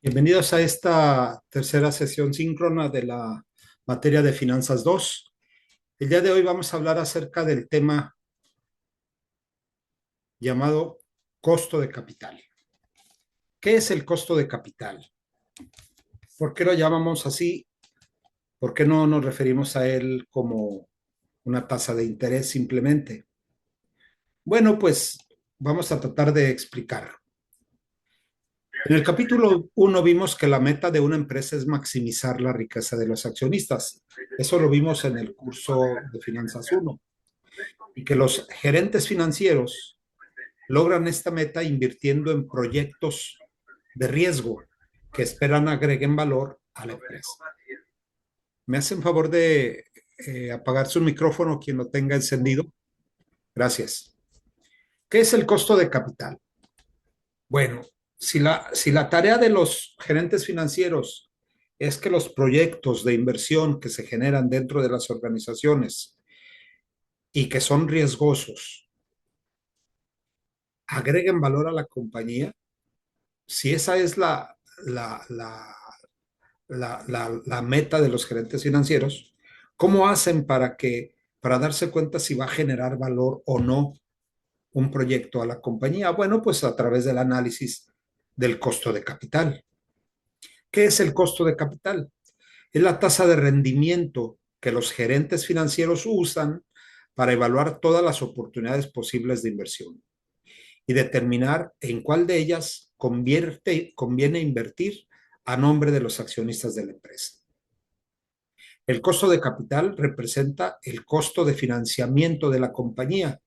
Bienvenidos a esta tercera sesión síncrona de la materia de Finanzas 2. El día de hoy vamos a hablar acerca del tema llamado costo de capital. ¿Qué es el costo de capital? ¿Por qué lo llamamos así? ¿Por qué no nos referimos a él como una tasa de interés simplemente? Bueno, pues vamos a tratar de explicar. En el capítulo 1 vimos que la meta de una empresa es maximizar la riqueza de los accionistas. Eso lo vimos en el curso de Finanzas 1. Y que los gerentes financieros logran esta meta invirtiendo en proyectos de riesgo que esperan agreguen valor a la empresa. ¿Me hacen favor de apagar su micrófono quien lo tenga encendido? Gracias. ¿Qué es el costo de capital? Bueno, si la tarea de los gerentes financieros es que los proyectos de inversión que se generan dentro de las organizaciones y que son riesgosos agreguen valor a la compañía, si esa es la meta de los gerentes financieros, ¿cómo hacen para darse cuenta si va a generar valor o no un proyecto a la compañía? Bueno, pues a través del análisis del costo de capital. ¿Qué es el costo de capital? Es la tasa de rendimiento que los gerentes financieros usan para evaluar todas las oportunidades posibles de inversión y determinar en cuál de ellas conviene invertir a nombre de los accionistas de la empresa. El costo de capital representa el costo de financiamiento de la compañía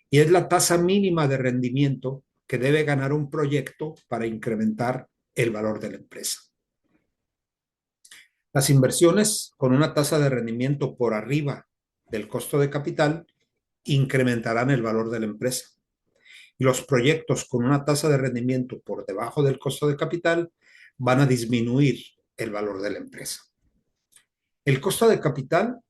y es la tasa mínima de rendimiento que debe ganar un proyecto para incrementar el valor de la empresa. Las inversiones con una tasa de rendimiento por arriba del costo de capital incrementarán el valor de la empresa. Y los proyectos con una tasa de rendimiento por debajo del costo de capital van a disminuir el valor de la empresa. El costo de capital,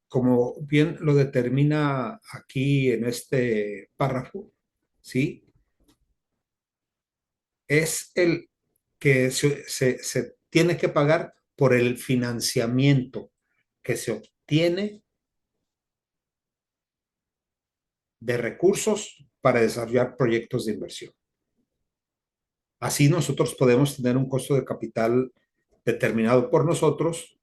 como bien lo determina aquí en este párrafo, ¿sí? Es el que se tiene que pagar por el financiamiento que se obtiene de recursos para desarrollar proyectos de inversión. Así nosotros podemos tener un costo de capital determinado por nosotros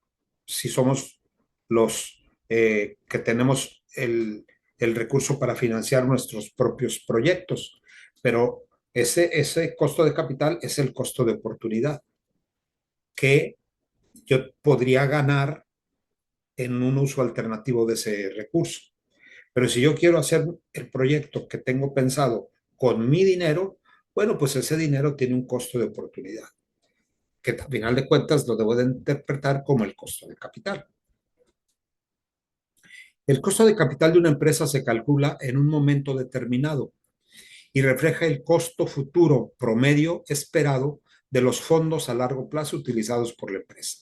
si somos los que tenemos el recurso para financiar nuestros propios proyectos. Pero ese costo de capital es el costo de oportunidad que yo podría ganar en un uso alternativo de ese recurso. Pero si yo quiero hacer el proyecto que tengo pensado con mi dinero, bueno, pues ese dinero tiene un costo de oportunidad, que al final de cuentas lo debo de interpretar como el costo de capital. El costo de capital de una empresa se calcula en un momento determinado y refleja el costo futuro promedio esperado de los fondos a largo plazo utilizados por la empresa.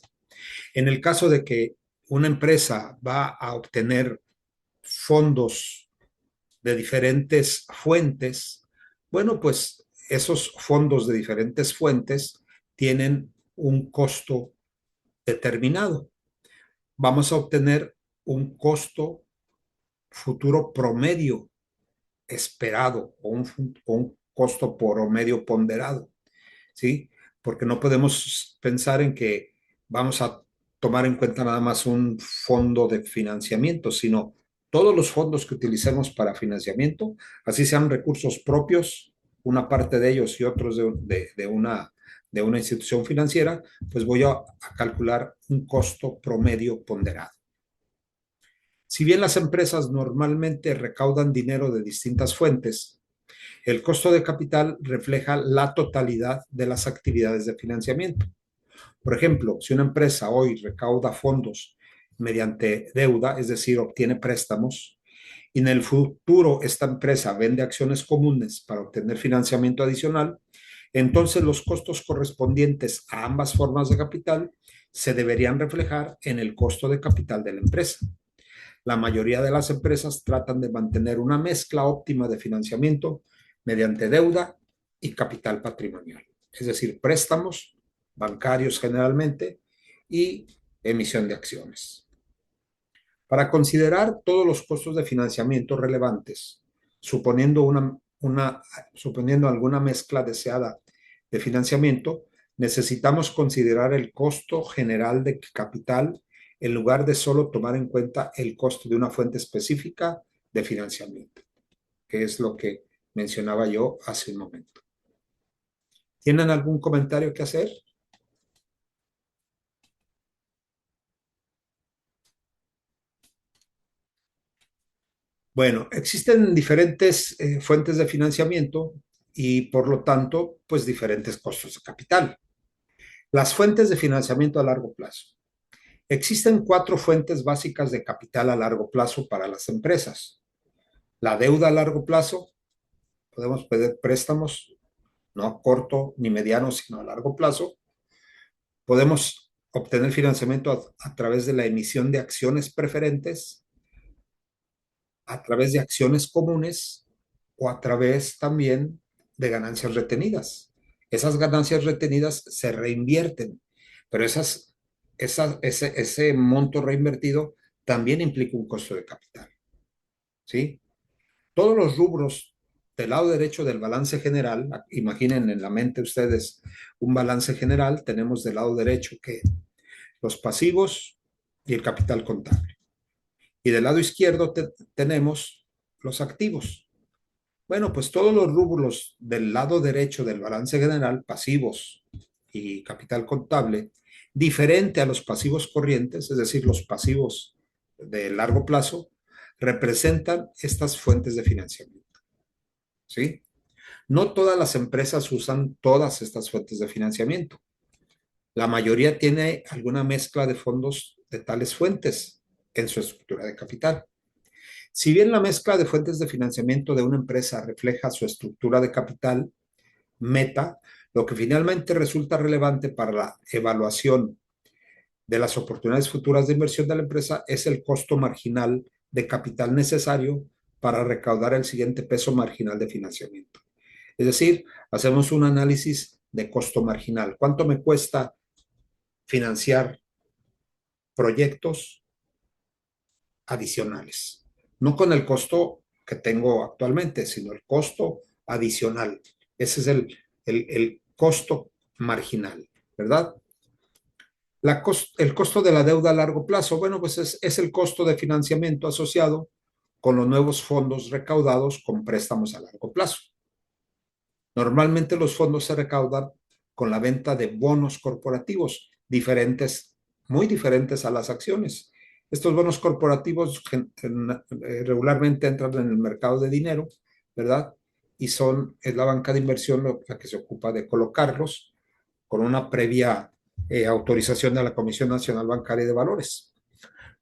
En el caso de que una empresa va a obtener fondos de diferentes fuentes, bueno, pues esos fondos de diferentes fuentes tienen un costo determinado. Vamos a obtener un costo futuro promedio esperado o un costo promedio ponderado, ¿sí? Porque no podemos pensar en que vamos a tomar en cuenta nada más un fondo de financiamiento, sino todos los fondos que utilicemos para financiamiento, así sean recursos propios, una parte de ellos y otros de una institución financiera, pues voy a calcular un costo promedio ponderado. Si bien las empresas normalmente recaudan dinero de distintas fuentes, el costo de capital refleja la totalidad de las actividades de financiamiento. Por ejemplo, si una empresa hoy recauda fondos mediante deuda, es decir, obtiene préstamos, y en el futuro esta empresa vende acciones comunes para obtener financiamiento adicional, entonces los costos correspondientes a ambas formas de capital se deberían reflejar en el costo de capital de la empresa. La mayoría de las empresas tratan de mantener una mezcla óptima de financiamiento mediante deuda y capital patrimonial, es decir, préstamos bancarios generalmente, y emisión de acciones. Para considerar todos los costos de financiamiento relevantes, suponiendo, suponiendo alguna mezcla deseada de financiamiento, necesitamos considerar el costo general de capital en lugar de solo tomar en cuenta el costo de una fuente específica de financiamiento, que es lo que mencionaba yo hace un momento. ¿Tienen algún comentario que hacer? Bueno, existen diferentes fuentes de financiamiento y por lo tanto, pues diferentes costos de capital. Las fuentes de financiamiento a largo plazo. Existen cuatro fuentes básicas de capital a largo plazo para las empresas. La deuda a largo plazo, podemos pedir préstamos, no a corto ni mediano, sino a largo plazo. Podemos obtener financiamiento a través de la emisión de acciones preferentes, a través de acciones comunes o a través también de ganancias retenidas. Esas ganancias retenidas se reinvierten, pero ese monto reinvertido también implica un costo de capital, ¿sí? Todos los rubros del lado derecho del balance general, imaginen en la mente ustedes un balance general, tenemos del lado derecho que los pasivos y el capital contable. Y del lado izquierdo tenemos los activos. Bueno, pues todos los rubros del lado derecho del balance general, pasivos y capital contable, diferente a los pasivos corrientes, es decir, los pasivos de largo plazo, representan estas fuentes de financiamiento, ¿sí? No todas las empresas usan todas estas fuentes de financiamiento. La mayoría tiene alguna mezcla de fondos de tales fuentes en su estructura de capital. Si bien la mezcla de fuentes de financiamiento de una empresa refleja su estructura de capital, meta, lo que finalmente resulta relevante para la evaluación de las oportunidades futuras de inversión de la empresa es el costo marginal de capital necesario para recaudar el siguiente peso marginal de financiamiento. Es decir, hacemos un análisis de costo marginal. ¿Cuánto me cuesta financiar proyectos adicionales? No con el costo que tengo actualmente, sino el costo adicional. Ese es el costo marginal, ¿verdad? El costo de la deuda a largo plazo, bueno, pues es el costo de financiamiento asociado con los nuevos fondos recaudados con préstamos a largo plazo. Normalmente los fondos se recaudan con la venta de bonos corporativos diferentes, muy diferentes a las acciones. Estos bonos corporativos regularmente entran en el mercado de dinero, ¿verdad? Y es la banca de inversión la que se ocupa de colocarlos con una previa autorización de la Comisión Nacional Bancaria de Valores.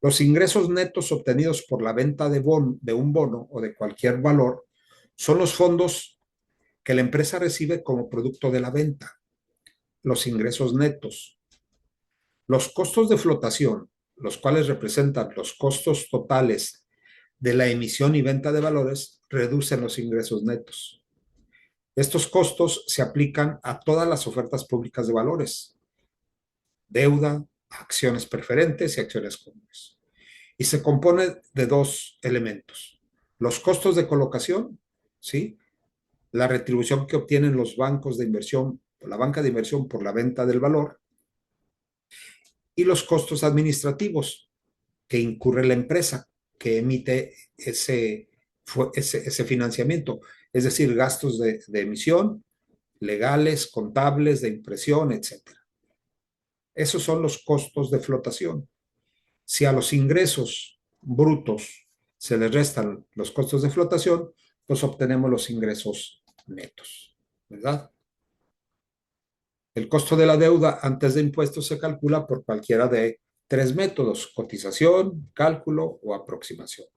Los ingresos netos obtenidos por la venta de un bono o de cualquier valor son los fondos que la empresa recibe como producto de la venta, los ingresos netos. Los costos de flotación, los cuales representan los costos totales de la emisión y venta de valores, reducen los ingresos netos. Estos costos se aplican a todas las ofertas públicas de valores, deuda, acciones preferentes y acciones comunes. Y se compone de dos elementos. Los costos de colocación, ¿sí? La retribución que obtienen los bancos de inversión, la banca de inversión por la venta del valor, y los costos administrativos que incurre la empresa que emite ese financiamiento, es decir, gastos de emisión, legales, contables, de impresión, etcétera. Esos son los costos de flotación. Si a los ingresos brutos se les restan los costos de flotación, pues obtenemos los ingresos netos, ¿verdad? El costo de la deuda antes de impuestos se calcula por cualquiera de tres métodos: cotización, cálculo o aproximación.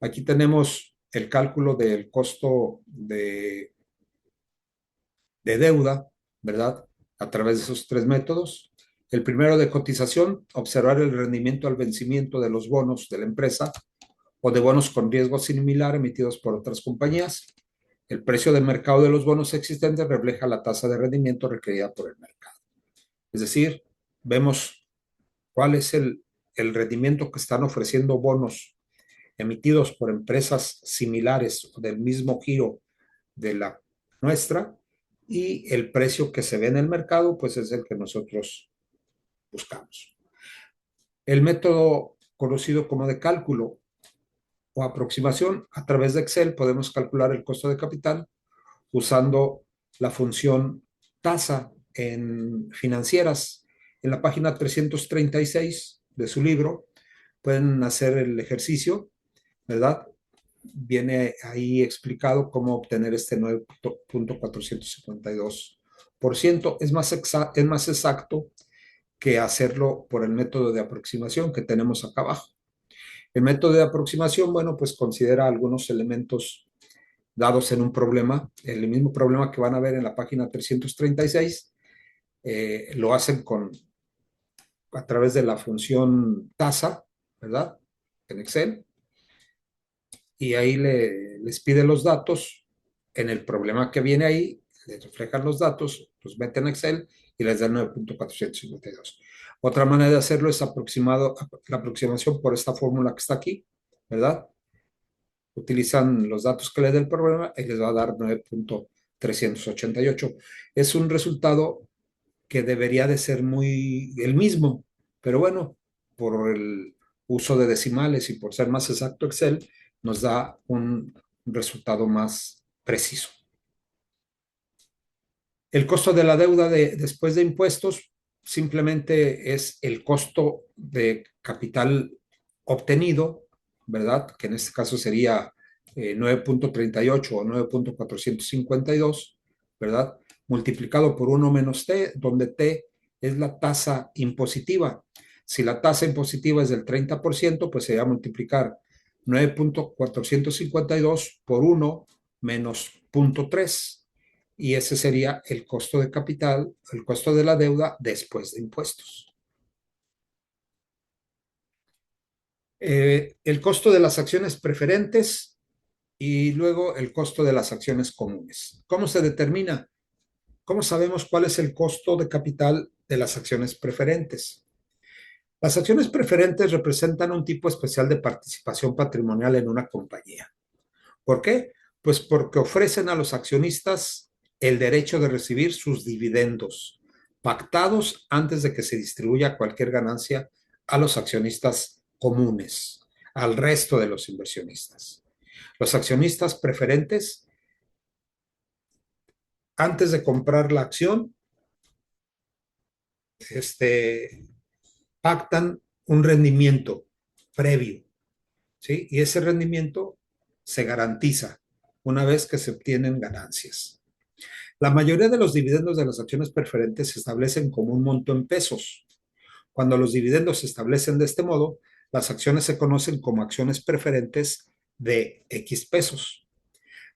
Aquí tenemos el cálculo del costo de deuda, ¿verdad? A través de esos tres métodos. El primero de cotización, observar el rendimiento al vencimiento de los bonos de la empresa o de bonos con riesgo similar emitidos por otras compañías. El precio de mercado de los bonos existentes refleja la tasa de rendimiento requerida por el mercado. Es decir, vemos cuál es el rendimiento que están ofreciendo bonos emitidos por empresas similares o del mismo giro de la nuestra, y el precio que se ve en el mercado, pues es el que nosotros buscamos. El método conocido como de cálculo o aproximación, a través de Excel podemos calcular el costo de capital usando la función tasa en financieras. En la página 336 de su libro pueden hacer el ejercicio, ¿verdad? Viene ahí explicado cómo obtener este 9.452%. Es más exacto que hacerlo por el método de aproximación que tenemos acá abajo. El método de aproximación, bueno, pues considera algunos elementos dados en un problema, el mismo problema que van a ver en la página 336, lo hacen a través de la función tasa, ¿verdad? En Excel, y ahí les pide los datos. En el problema que viene ahí, les reflejan los datos, los meten en Excel y les da 9.452. Otra manera de hacerlo es la aproximación por esta fórmula que está aquí, ¿verdad? Utilizan los datos que le dé el problema y les va a dar 9.388. Es un resultado que debería de ser muy el mismo, pero bueno, por el uso de decimales y por ser más exacto Excel, nos da un resultado más preciso. El costo de la deuda después de impuestos simplemente es el costo de capital obtenido, ¿verdad? Que en este caso sería 9.38 o 9.452, ¿verdad? Multiplicado por 1 menos t, donde t es la tasa impositiva. Si la tasa impositiva es del 30%, pues se va a multiplicar 9.452 por 1 menos 0.3, y ese sería el costo de capital, el costo de la deuda después de impuestos. El costo de las acciones preferentes y luego el costo de las acciones comunes. ¿Cómo se determina? ¿Cómo sabemos cuál es el costo de capital de las acciones preferentes? Las acciones preferentes representan un tipo especial de participación patrimonial en una compañía. ¿Por qué? Pues porque ofrecen a los accionistas el derecho de recibir sus dividendos, pactados antes de que se distribuya cualquier ganancia a los accionistas comunes, al resto de los inversionistas. Los accionistas preferentes, antes de comprar la acción, pactan un rendimiento previo, ¿sí? Y ese rendimiento se garantiza una vez que se obtienen ganancias. La mayoría de los dividendos de las acciones preferentes se establecen como un monto en pesos. Cuando los dividendos se establecen de este modo, las acciones se conocen como acciones preferentes de X pesos.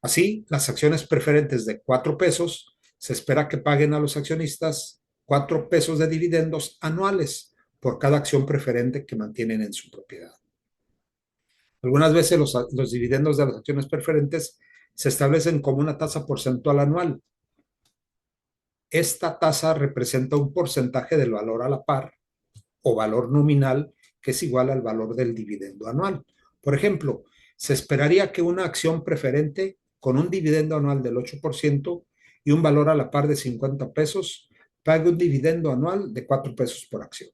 Así, las acciones preferentes de 4 pesos se espera que paguen a los accionistas 4 pesos de dividendos anuales por cada acción preferente que mantienen en su propiedad. Algunas veces los dividendos de las acciones preferentes se establecen como una tasa porcentual anual. Esta tasa representa un porcentaje del valor a la par o valor nominal que es igual al valor del dividendo anual. Por ejemplo, se esperaría que una acción preferente con un dividendo anual del 8% y un valor a la par de 50 pesos pague un dividendo anual de 4 pesos por acción.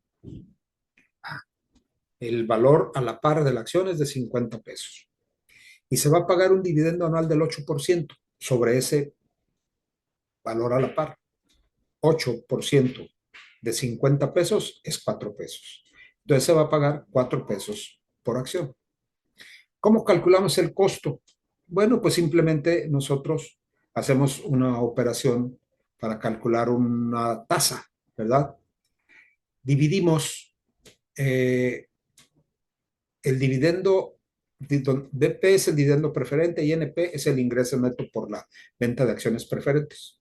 El valor a la par de la acción es de 50 pesos. Y se va a pagar un dividendo anual del 8% sobre ese valor a la par. 8% de 50 pesos es 4 pesos. Entonces se va a pagar 4 pesos por acción. ¿Cómo calculamos el costo? Bueno, pues simplemente nosotros hacemos una operación para calcular una tasa, ¿verdad? Dividimos el dividendo, BP es el dividendo preferente y NP es el ingreso neto por la venta de acciones preferentes.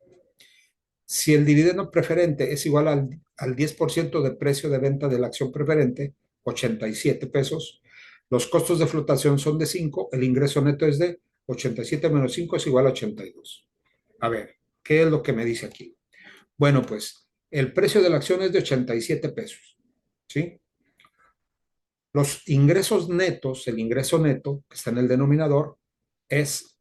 Si el dividendo preferente es igual al 10% del precio de venta de la acción preferente, 87 pesos, los costos de flotación son de 5, el ingreso neto es de 87 menos 5 es igual a 82. A ver, ¿qué es lo que me dice aquí? Bueno, pues el precio de la acción es de 87 pesos, ¿sí? Los ingresos netos, el ingreso neto que está en el denominador, es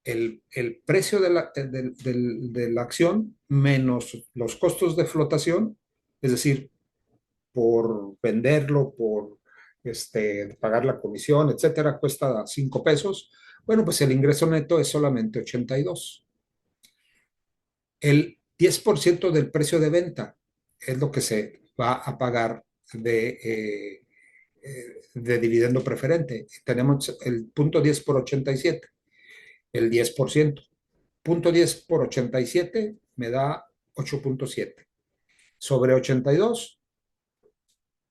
el precio de la acción menos los costos de flotación, es decir, por venderlo, por pagar la comisión, etcétera, cuesta 5 pesos. Bueno, pues el ingreso neto es solamente 82. El 10% del precio de venta es lo que se va a pagar de dividendo preferente. Tenemos el punto 10 por 87, el 10%. Punto 10 por 87 me da 8.7. Sobre 82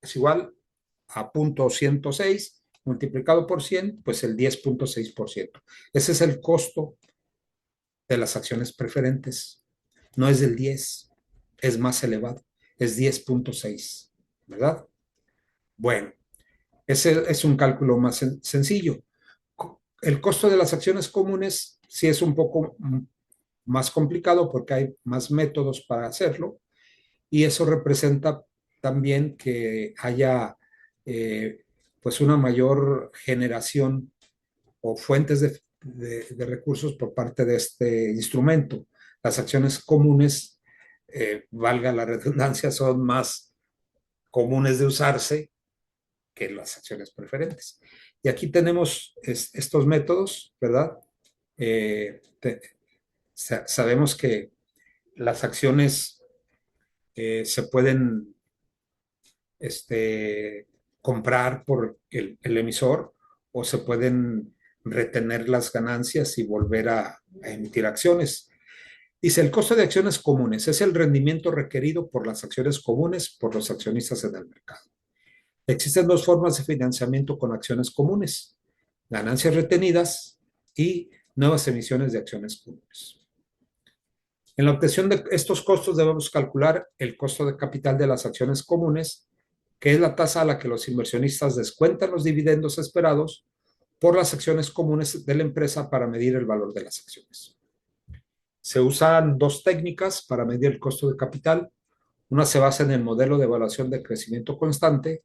es igual a punto 106 multiplicado por 100, pues el 10.6%. Ese es el costo de las acciones preferentes. No es del 10, es más elevado, es 10.6, ¿verdad? Bueno, ese es un cálculo más sencillo. El costo de las acciones comunes sí es un poco más complicado porque hay más métodos para hacerlo y eso representa también que haya eh, pues una mayor generación o fuentes de recursos por parte de este instrumento. Las acciones comunes, valga la redundancia, son más comunes de usarse que las acciones preferentes. Y aquí tenemos estos métodos, ¿verdad? Sabemos que las acciones se pueden comprar por el emisor o se pueden retener las ganancias y volver a emitir acciones. Dice, el costo de acciones comunes es el rendimiento requerido por las acciones comunes por los accionistas en el mercado. Existen dos formas de financiamiento con acciones comunes, ganancias retenidas y nuevas emisiones de acciones comunes. En la obtención de estos costos debemos calcular el costo de capital de las acciones comunes, que es la tasa a la que los inversionistas descuentan los dividendos esperados por las acciones comunes de la empresa para medir el valor de las acciones. Se usan dos técnicas para medir el costo de capital. Una se basa en el modelo de evaluación de crecimiento constante,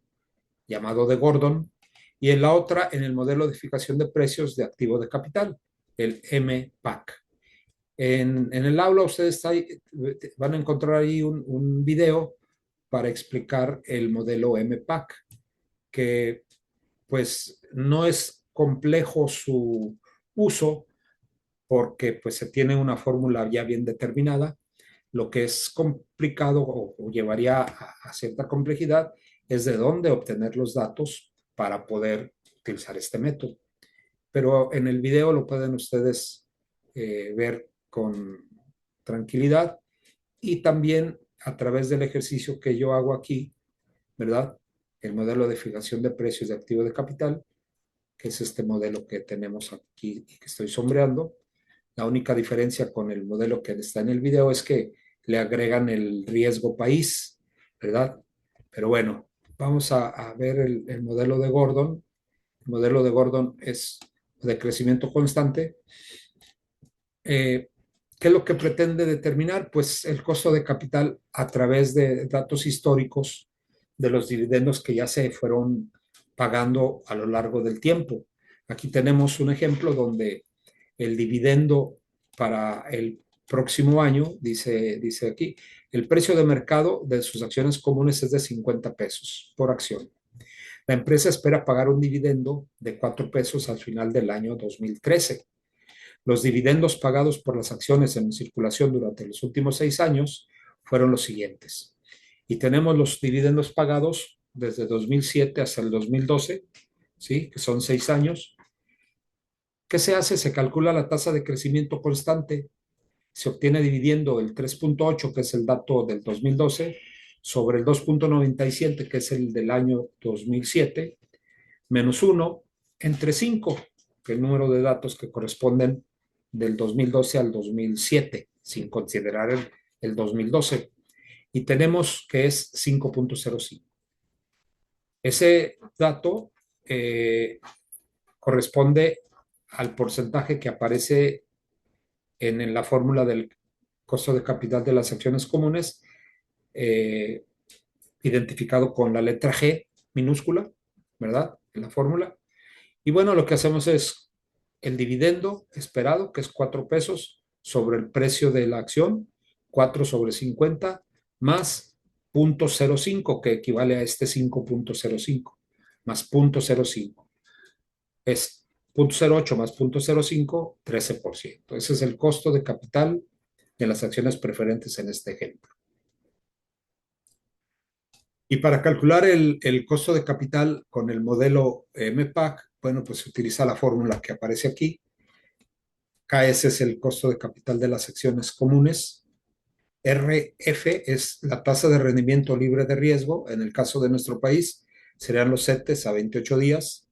llamado de Gordon, y en la otra en el modelo de fijación de precios de activo de capital, el MPAC. En el aula ustedes van a encontrar ahí un video para explicar el modelo MPAC, que pues no es complejo su uso porque pues se tiene una fórmula ya bien determinada. Lo que es complicado o llevaría a cierta complejidad es de dónde obtener los datos para poder utilizar este método. Pero en el video lo pueden ustedes ver con tranquilidad y también a través del ejercicio que yo hago aquí, ¿verdad? El modelo de fijación de precios de activo de capital, que es este modelo que tenemos aquí y que estoy sombreando. La única diferencia con el modelo que está en el video es que le agregan el riesgo país, ¿verdad? Pero bueno, vamos a ver el modelo de Gordon. El modelo de Gordon es de crecimiento constante. ¿Qué es lo que pretende determinar? Pues el costo de capital a través de datos históricos de los dividendos que ya se fueron pagando a lo largo del tiempo. Aquí tenemos un ejemplo donde el dividendo para el próximo año, dice aquí, el precio de mercado de sus acciones comunes es de 50 pesos por acción. La empresa espera pagar un dividendo de 4 pesos al final del año 2013. Los dividendos pagados por las acciones en circulación durante los últimos 6 años fueron los siguientes. Y tenemos los dividendos pagados desde 2007 hasta el 2012, ¿sí? Que son 6 años. ¿Qué se hace? Se calcula la tasa de crecimiento constante. Se obtiene dividiendo el 3.8, que es el dato del 2012, sobre el 2.97, que es el del año 2007, menos 1 entre 5, que es el número de datos que corresponden del 2012 al 2007, sin considerar el 2012. Y tenemos que es 5.05. Ese dato corresponde al porcentaje que aparece en la fórmula del costo de capital de las acciones comunes, eh, identificado con la letra G minúscula, ¿verdad? En la fórmula. Y bueno, lo que hacemos es el dividendo esperado, que es 4 pesos sobre el precio de la acción, 4 sobre 50, más 0.05, que equivale a este 5.05, más 0.05. Es 0.08 más 0.05, 13%. Ese es el costo de capital de las acciones preferentes en este ejemplo. Y para calcular el costo de capital con el modelo MPAC, bueno, pues se utiliza la fórmula que aparece aquí. KS es el costo de capital de las acciones comunes. RF es la tasa de rendimiento libre de riesgo. En el caso de nuestro país, serían los CETES a 28 días.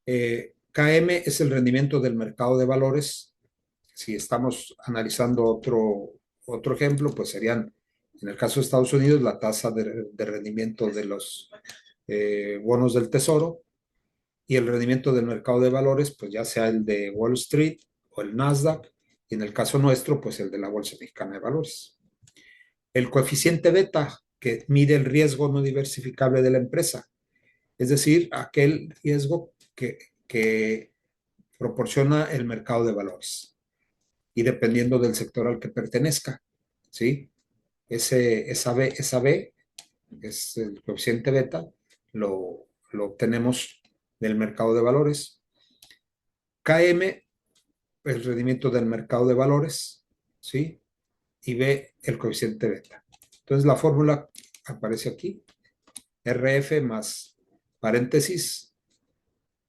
KM es el rendimiento del mercado de valores. Si estamos analizando otro ejemplo, pues serían, en el caso de Estados Unidos, la tasa de rendimiento de los bonos del tesoro, y el rendimiento del mercado de valores, pues ya sea el de Wall Street o el Nasdaq, y en el caso nuestro, pues el de la Bolsa Mexicana de Valores. El coeficiente beta, que mide el riesgo no diversificable de la empresa, es decir, aquel riesgo que proporciona el mercado de valores, y dependiendo del sector al que pertenezca, ¿sí? Esa B es el coeficiente beta, lo obtenemos del mercado de valores. KM, el rendimiento del mercado de valores, ¿sí? Y B, el coeficiente beta. Entonces la fórmula aparece aquí, RF más paréntesis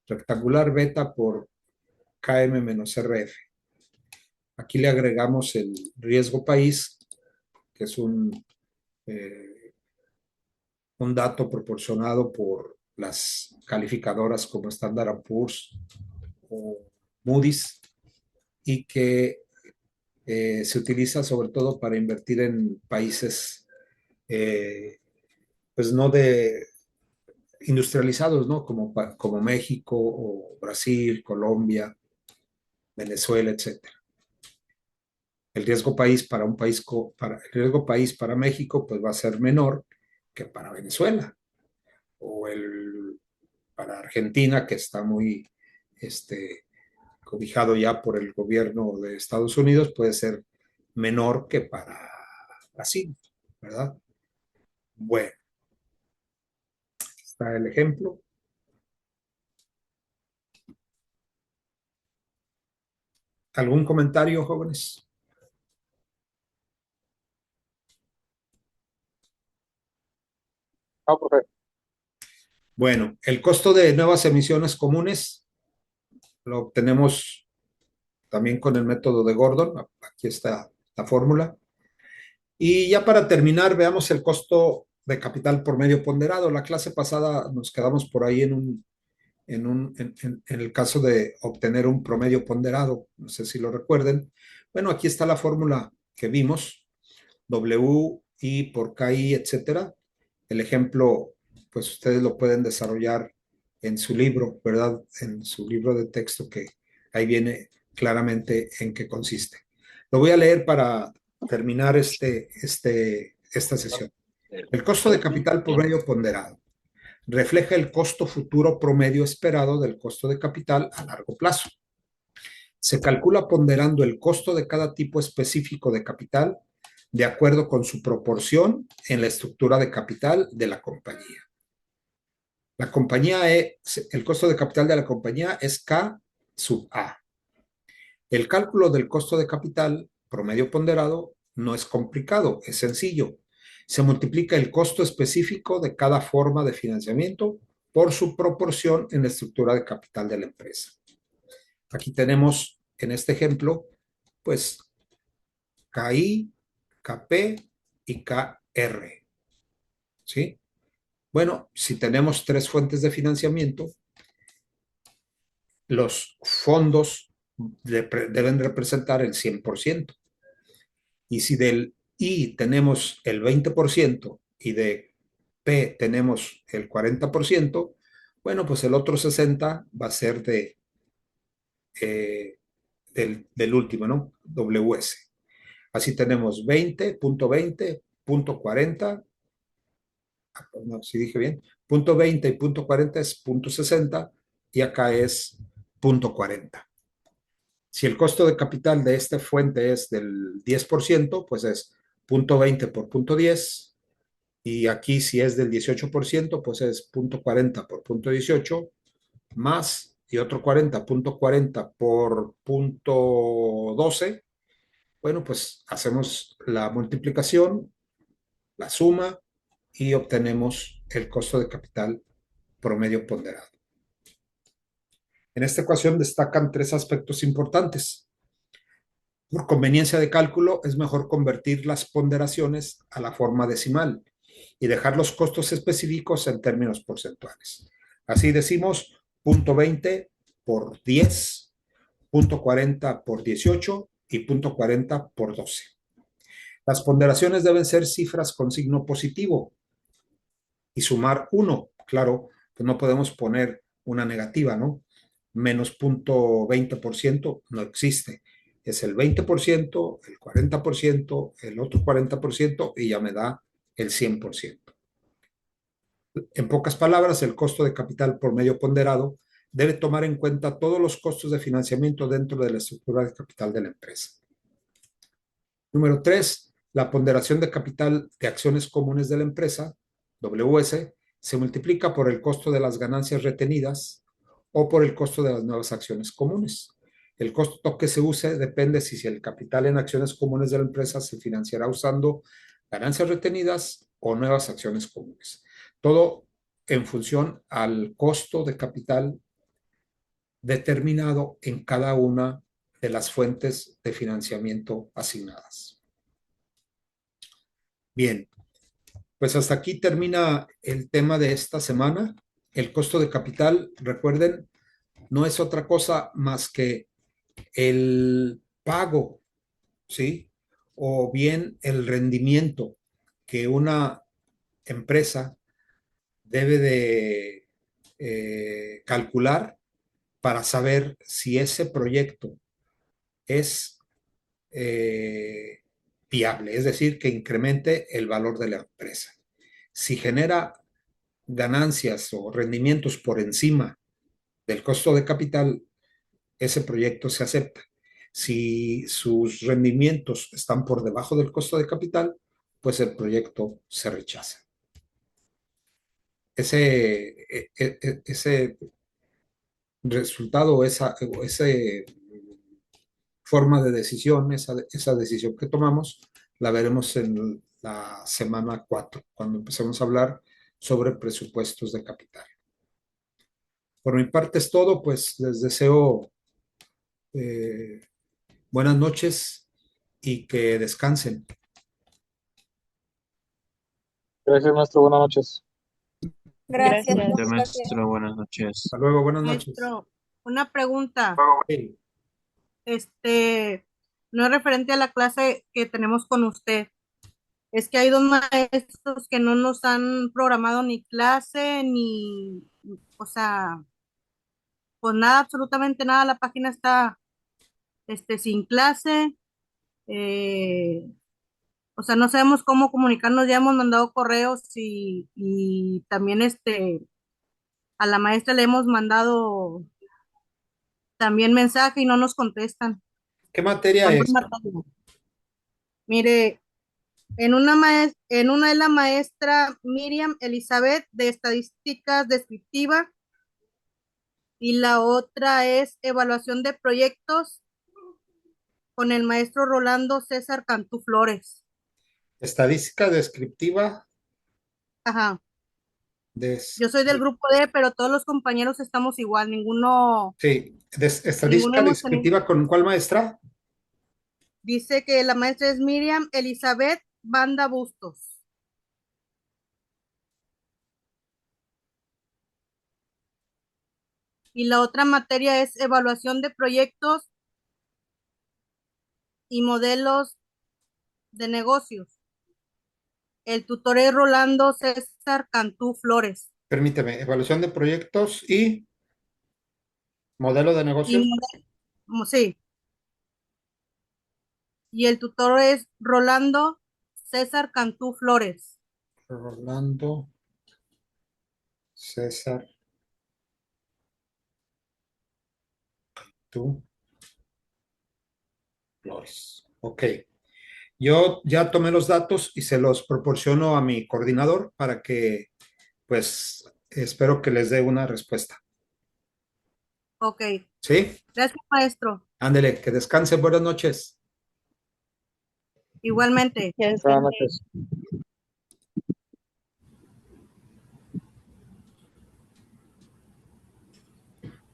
rectangular beta por KM menos RF. Aquí le agregamos el riesgo país, que es un dato proporcionado por las calificadoras como Standard & Poor's o Moody's, y que se utiliza sobre todo para invertir en países, pues no de industrializados, ¿no? Como México o Brasil, Colombia, Venezuela, etcétera. El riesgo país para el riesgo país para México, pues va a ser menor que para Venezuela, o para Argentina, que está muy cobijado ya por el gobierno de Estados Unidos, puede ser menor que para Brasil, ¿verdad? Bueno, está el ejemplo. ¿Algún comentario, jóvenes? No, profe. Bueno, el costo de nuevas emisiones comunes lo obtenemos también con el método de Gordon. Aquí está la fórmula. Y ya para terminar, veamos el costo de capital por medio ponderado. La clase pasada nos quedamos por ahí en el caso de obtener un promedio ponderado. No sé si lo recuerden. Bueno, aquí está la fórmula que vimos, W, I por KI, etcétera. El ejemplo, pues ustedes lo pueden desarrollar en su libro, ¿verdad? En su libro de texto, que ahí viene claramente en qué consiste. Lo voy a leer para terminar esta sesión. El costo de capital por medio ponderado refleja el costo futuro promedio esperado del costo de capital a largo plazo. Se calcula ponderando el costo de cada tipo específico de capital de acuerdo con su proporción en la estructura de capital de la compañía. El costo de capital de la compañía es K sub A. El cálculo del costo de capital promedio ponderado no es complicado, es sencillo. Se multiplica el costo específico de cada forma de financiamiento por su proporción en la estructura de capital de la empresa. Aquí tenemos en este ejemplo, pues KI, KP y KR. ¿Sí? Bueno, si tenemos 3 fuentes de financiamiento, los fondos deben representar el 100%. Y si del I tenemos el 20% y de P tenemos el 40%, bueno, pues el otro 60% va a ser eh, del último, ¿no? WS. Así tenemos 20.20 punto 40, no, si dije bien, punto 20 y punto 40 es punto 60 y acá es punto 40. Si el costo de capital de esta fuente es del 10%, pues es punto 20 por punto 10. Y aquí si es del 18%, pues es punto 40 por punto 18 más y otro 40, punto 40 por punto 12. Bueno, pues hacemos la multiplicación, la suma y obtenemos el costo de capital promedio ponderado. En esta ecuación destacan tres aspectos importantes. Por conveniencia de cálculo, es mejor convertir las ponderaciones a la forma decimal y dejar los costos específicos en términos porcentuales. Así decimos punto 20 por 10, punto 40 por 18 y punto 40 por 12. Las ponderaciones deben ser cifras con signo positivo y sumar 1. Claro, pues no podemos poner una negativa, ¿no? Menos punto 20% no existe. Es el 20%, el 40%, el otro 40% y ya me da el 100%. En pocas palabras, el costo de capital por medio ponderado debe tomar en cuenta todos los costos de financiamiento dentro de la estructura de capital de la empresa. Número 3, la ponderación de capital de acciones comunes de la empresa, WS, se multiplica por el costo de las ganancias retenidas o por el costo de las nuevas acciones comunes. El costo que se use depende si el capital en acciones comunes de la empresa se financiará usando ganancias retenidas o nuevas acciones comunes. Todo en función al costo de capital determinado en cada una de las fuentes de financiamiento asignadas. Bien, pues hasta aquí termina el tema de esta semana. El costo de capital, recuerden, no es otra cosa más que el pago, ¿sí? O bien el rendimiento que una empresa debe de calcular para saber si ese proyecto es eh, viable, es decir, que incremente el valor de la empresa. Si genera ganancias o rendimientos por encima del costo de capital, ese proyecto se acepta. Si sus rendimientos están por debajo del costo de capital, pues el proyecto se rechaza. Ese resultado, esa forma de decisión, esa decisión que tomamos, la veremos en la semana 4, cuando empecemos a hablar sobre presupuestos de capital. Por mi parte es todo, pues les deseo eh, buenas noches y que descansen. Gracias, maestro. Buenas noches. Gracias, Gracias. maestro. Buenas noches. Hasta luego, buenas noches. Maestro, una pregunta. Sí. Este, no es referente a la clase que tenemos con usted. Es que hay dos maestros que no nos han programado ni clase, ni, o sea, pues nada, absolutamente nada. La página está, sin clase. eh, o sea, no sabemos cómo comunicarnos. Ya hemos mandado correos y también, a la maestra le hemos mandado también mensaje y no nos contestan. ¿Qué materia Ambas es? materias. Mire, en una es la maestra Miriam Elizabeth de Estadísticas Descriptiva y la otra es Evaluación de Proyectos con el maestro Rolando César Cantú Flores. Estadística descriptiva. Ajá. Des- Yo soy del grupo D, pero todos los compañeros estamos igual, sí, ninguno estadística hemos tenido. descriptiva, ¿con cuál maestra? Dice que la maestra es Miriam Elizabeth Banda Bustos. Y la otra materia es Evaluación de Proyectos y Modelos de Negocios. El tutor es Rolando César Cantú Flores. Permíteme, evaluación de proyectos y modelo de Y negocios. sí. Y el tutor es Rolando César Cantú Flores. Rolando César, tú, Flores. Ok. Yo ya tomé los datos y se los proporciono a mi coordinador para que, pues, espero que les dé una respuesta. Ok, ¿Sí? gracias, maestro. Ándele, que descanse. Buenas noches. Igualmente. Buenas noches.